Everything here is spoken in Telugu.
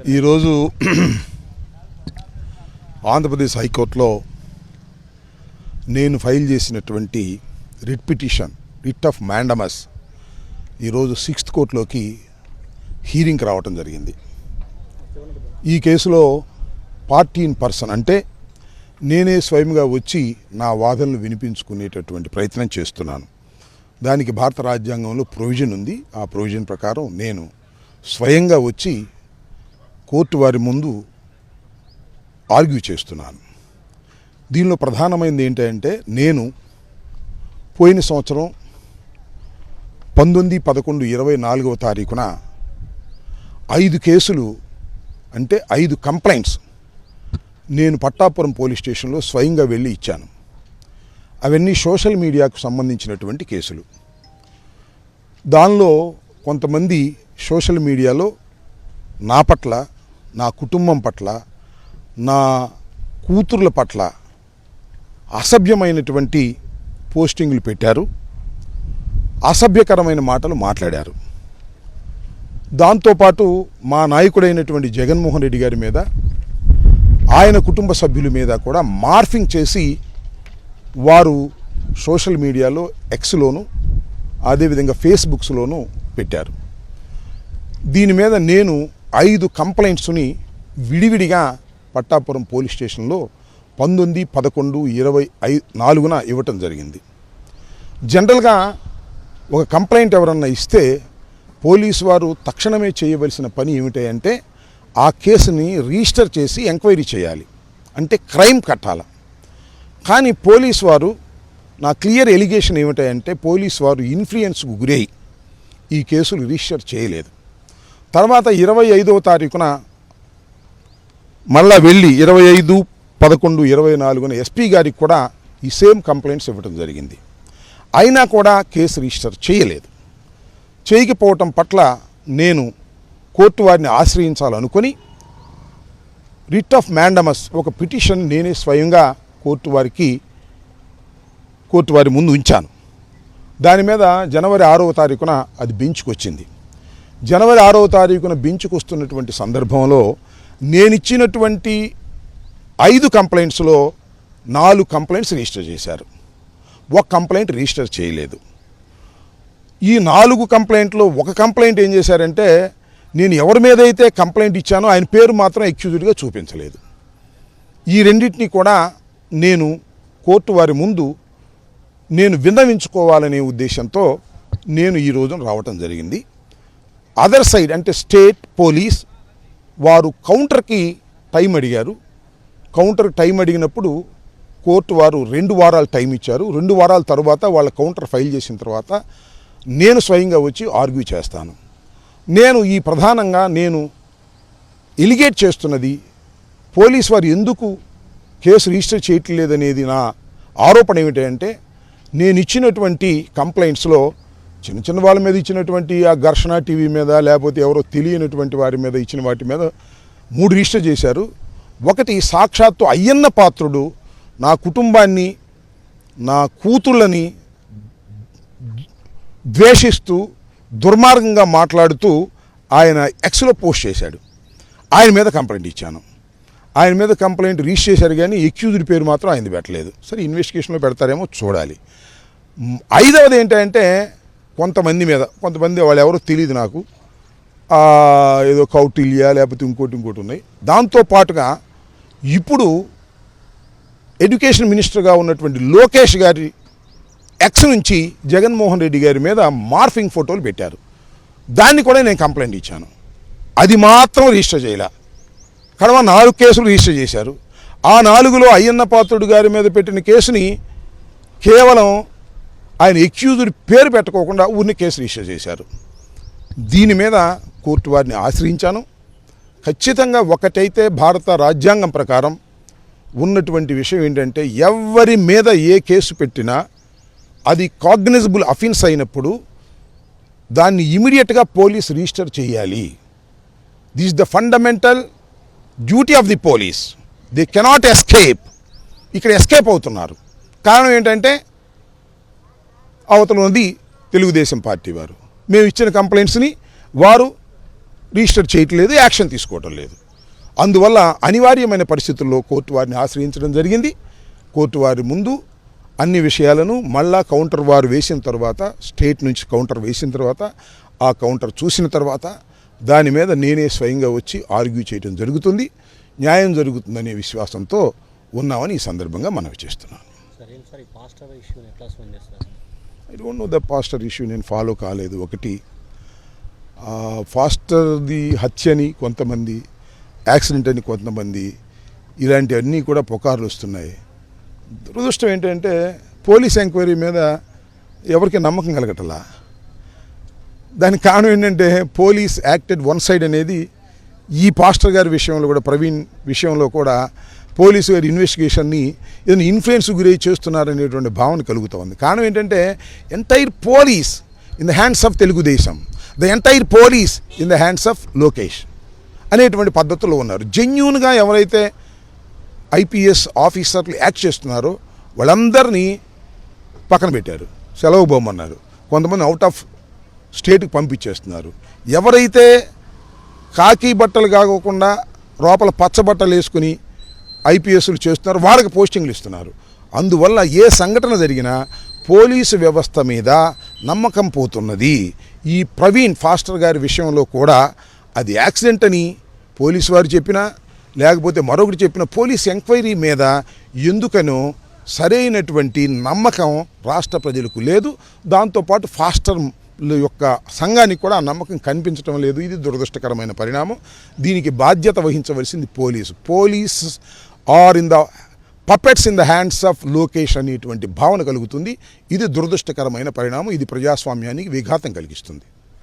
ఈరోజు ఆంధ్రప్రదేశ్ హైకోర్టులో నేను ఫైల్ చేసినటువంటి writ petition writ of mandamus ఈరోజు 6th కోర్టులోకి హీరింగ్కి రావటం జరిగింది. ఈ కేసులో పార్టీ ఇన్ పర్సన్ అంటే నేనే స్వయంగా వచ్చి నా వాదనలు వినిపించుకునేటటువంటి ప్రయత్నం చేస్తున్నాను. దానికి భారత రాజ్యాంగంలో ప్రొవిజన్ ఉంది. ఆ ప్రొవిజన్ ప్రకారం నేను స్వయంగా వచ్చి కోర్టు వారి ముందు ఆర్గ్యూ చేస్తున్నాను. దీనిలో ప్రధానమైనది ఏంటంటే నేను పోయిన సంవత్సరం 19/11/24వ తారీఖున 5 కేసులు అంటే 5 కంప్లైంట్స్ నేను పట్టాపురం పోలీస్ స్టేషన్లో స్వయంగా వెళ్ళి ఇచ్చాను. అవన్నీ సోషల్ మీడియాకు సంబంధించినటువంటి కేసులు. దానిలో కొంతమంది సోషల్ మీడియాలో నా పట్ల, నా కుటుంబం పట్ల, నా కూతుర్ల పట్ల అసభ్యమైనటువంటి పోస్టింగ్లు పెట్టారు, అసభ్యకరమైన మాటలు మాట్లాడారు. దాంతోపాటు మా నాయకుడైనటువంటి జగన్మోహన్ రెడ్డి గారి మీద, ఆయన కుటుంబ సభ్యుల మీద కూడా మార్ఫింగ్ చేసి వారు సోషల్ మీడియాలో ఎక్స్లోను అదేవిధంగా ఫేస్బుక్స్లోనూ పెట్టారు. దీని మీద నేను 5 కంప్లైంట్స్ని విడివిడిగా పట్టాపురం పోలీస్ స్టేషన్లో 19/11/24న ఇవ్వటం జరిగింది. జనరల్గా ఒక కంప్లైంట్ ఎవరన్నా ఇస్తే పోలీసు వారు తక్షణమే చేయవలసిన పని ఏమిటంటే ఆ కేసుని రిజిస్టర్ చేసి ఎంక్వైరీ చేయాలి, అంటే క్రైమ్ కట్టాలి. కానీ పోలీసు వారు, నా క్లియర్ ఎలిగేషన్ ఏమిటంటే పోలీసు వారు ఇన్ఫ్లుయెన్స్కు గురై ఈ కేసులు రిజిస్టర్ చేయలేదు. తర్వాత 25వ తారీఖున మళ్ళా వెళ్ళి 25/11/24న ఎస్పీ గారికి కూడా ఈ సేమ్ కంప్లైంట్స్ ఇవ్వడం జరిగింది. అయినా కూడా కేసు రిజిస్టర్ చేయలేదు. చేయకపోవటం పట్ల నేను కోర్టు వారిని ఆశ్రయించాలనుకొని రిట్ ఆఫ్ మ్యాండమస్ ఒక పిటిషన్ నేనే స్వయంగా కోర్టు వారి ముందు ఉంచాను. దాని మీద జనవరి 6వ తారీఖున అది బెంచ్కి వచ్చింది. జనవరి 6వ తారీఖున బెంచ్కి వస్తున్నటువంటి సందర్భంలో నేనిచ్చినటువంటి 5 కంప్లైంట్స్లో 4 కంప్లైంట్స్ రిజిస్టర్ చేశారు, 1 కంప్లైంట్ రిజిస్టర్ చేయలేదు. ఈ 4 కంప్లైంట్లో 1 కంప్లైంట్ ఏం చేశారంటే నేను ఎవరి మీద అయితే కంప్లైంట్ ఇచ్చానో ఆయన పేరు మాత్రం అక్యూజ్డ్గా చూపించలేదు. ఈ రెండింటినీ కూడా నేను కోర్టు వారి ముందు నేను విన్నవించుకోవాలనే ఉద్దేశంతో నేను ఈ రోజున రావటం జరిగింది. అదర్ సైడ్ అంటే స్టేట్ పోలీస్ వారు కౌంటర్కి టైం అడిగారు. కౌంటర్కి టైం అడిగినప్పుడు కోర్టు వారు 2 వారాలు టైం ఇచ్చారు. 2 వారాల తర్వాత వాళ్ళ కౌంటర్ ఫైల్ చేసిన తర్వాత నేను స్వయంగా వచ్చి ఆర్గ్యూ చేస్తాను. నేను ప్రధానంగా నేను ఎలిగేట్ చేస్తున్నది పోలీస్ వారు ఎందుకు కేసు రిజిస్టర్ చేయట్లేదనేది నా ఆరోపణ ఏమిటంటే నేను ఇచ్చినటువంటి కంప్లైంట్స్లో చిన్న చిన్న వాళ్ళ మీద ఇచ్చినటువంటి ఆ ఘర్షణ టీవీ మీద లేకపోతే ఎవరో తెలియనటువంటి వారి మీద ఇచ్చిన వాటి మీద 3 రిజిస్టర్ చేశారు. ఒకటి సాక్షాత్తు అయ్యన్న పాత్రుడు నా కుటుంబాన్ని, నా కూతుళ్ళని ద్వేషిస్తూ దుర్మార్గంగా మాట్లాడుతూ ఆయన ఎక్స్లో పోస్ట్ చేశాడు. ఆయన మీద కంప్లైంట్ ఇచ్చాను. ఆయన మీద కంప్లైంట్ రిజిస్టర్ చేశారు కానీ అక్యూజ్డ్ పేరు మాత్రం ఆయనది పెట్టలేదు. సరే, ఇన్వెస్టిగేషన్లో పెడతారేమో చూడాలి. 5వది ఏంటంటే కొంతమంది వాళ్ళు ఎవరో తెలియదు నాకు, ఏదో కౌటిల్య లేకపోతే ఇంకోటి ఉన్నాయి. దాంతోపాటుగా ఇప్పుడు ఎడ్యుకేషన్ మినిస్టర్గా ఉన్నటువంటి లోకేష్ గారి ఎక్స్ నుంచి జగన్మోహన్ రెడ్డి గారి మీద మార్ఫింగ్ ఫోటోలు పెట్టారు. దాన్ని కూడా నేను కంప్లైంట్ ఇచ్చాను. అది మాత్రం రిజిస్టర్ చేయలే. కడవ 4 కేసులు రిజిస్టర్ చేశారు. ఆ 4లో అయ్యన్న పాత్రుడు గారి మీద పెట్టిన కేసుని కేవలం ఆయన అక్యూజ్డ్ పేరు పెట్టకోకుండా ఊరిని కేసు రిజిస్టర్ చేశారు. దీని మీద కోర్టు వారిని ఆశ్రయించాను. ఖచ్చితంగా ఒకటైతే భారత రాజ్యాంగం ప్రకారం ఉన్నటువంటి విషయం ఏంటంటే ఎవరి మీద ఏ కేసు పెట్టినా అది కాగ్నిజబుల్ అఫెన్స్ అయినప్పుడు దాన్ని ఇమీడియట్గా పోలీస్ రిజిస్టర్ చేయాలి. This the fundamental duty of the police. They cannot escape. ఇక్కడ ఎస్కేప్ అవుతున్నారు. కారణం ఏంటంటే అవతల ఉన్నది తెలుగుదేశం పార్టీ వారు. మేము ఇచ్చిన కంప్లైంట్స్ని వారు రిజిస్టర్ చేయట్లేదు, యాక్షన్ తీసుకోవటం లేదు. అందువల్ల అనివార్యమైన పరిస్థితుల్లో కోర్టు వారిని ఆశ్రయించడం జరిగింది. కోర్టు వారి ముందు అన్ని విషయాలను మళ్ళా కౌంటర్ వారు వేసిన తర్వాత, స్టేట్ నుంచి కౌంటర్ వేసిన తర్వాత, ఆ కౌంటర్ చూసిన తర్వాత దాని మీద నేనే స్వయంగా వచ్చి ఆర్గ్యూ చేయడం జరుగుతుంది. న్యాయం జరుగుతుందనే విశ్వాసంతో ఉన్నామని ఈ సందర్భంగా మనవి చేస్తున్నాను. I don't know the pastor issue, నేను ఫాలో కాలేదు. ఒకటి పాస్టర్ది హత్యని కొంతమంది, యాక్సిడెంట్ అని కొంతమంది, ఇలాంటివన్నీ కూడా పుకార్లు వస్తున్నాయి. దురదృష్టం ఏంటంటే పోలీస్ ఎంక్వైరీ మీద ఎవరికి నమ్మకం కలగటలా. దానికి కారణం ఏంటంటే పోలీస్ యాక్టెడ్ వన్ సైడ్ అనేది ఈ పాస్టర్ గారి విషయంలో కూడా, ప్రవీణ్ విషయంలో కూడా పోలీసు గారి ఇన్వెస్టిగేషన్ని ఏదైనా ఇన్ఫ్లుయెన్స్ గురై చేస్తున్నారనేటువంటి భావన కలుగుతూ ఉంది. కారణం ఏంటంటే entire police in the hands of Telugu Desam, the entire police in the hands of Lokesh అనేటువంటి పద్ధతుల్లో ఉన్నారు. జెన్యూన్గా ఎవరైతే ఐపీఎస్ ఆఫీసర్లు యాక్ట్ చేస్తున్నారో వాళ్ళందరినీ పక్కన పెట్టారు, సెలవు పోమన్నారు. కొంతమంది అవుట్ ఆఫ్ స్టేట్కి పంపించేస్తున్నారు. ఎవరైతే కాకి బట్టలు కాకుండా లోపల పచ్చ బట్టలు వేసుకుని ఐపీఎస్లు చేస్తున్నారు వాళ్ళకి పోస్టింగ్లు ఇస్తున్నారు. అందువల్ల ఏ సంఘటన జరిగినా పోలీసు వ్యవస్థ మీద నమ్మకం పోతున్నది. ఈ ప్రవీణ్ ఫాస్టర్ గారి విషయంలో కూడా అది యాక్సిడెంట్ అని పోలీసు వారు చెప్పినా, లేకపోతే మరొకటి చెప్పిన పోలీస్ ఎంక్వైరీ మీద ఎందుకనో సరైనటువంటి నమ్మకం రాష్ట్ర ప్రజలకు లేదు. దాంతోపాటు ఫాస్టర్ యొక్క సంఘానికి కూడా ఆ నమ్మకం కనిపించడం లేదు. ఇది దురదృష్టకరమైన పరిణామం. దీనికి బాధ్యత వహించవలసింది police. Police are in the puppets in the hands of Lokesh అనేటువంటి భావన కలుగుతుంది. ఇది దురదృష్టకరమైన పరిణామం. ఇది ప్రజాస్వామ్యానికి విఘాతం కలిగిస్తుంది.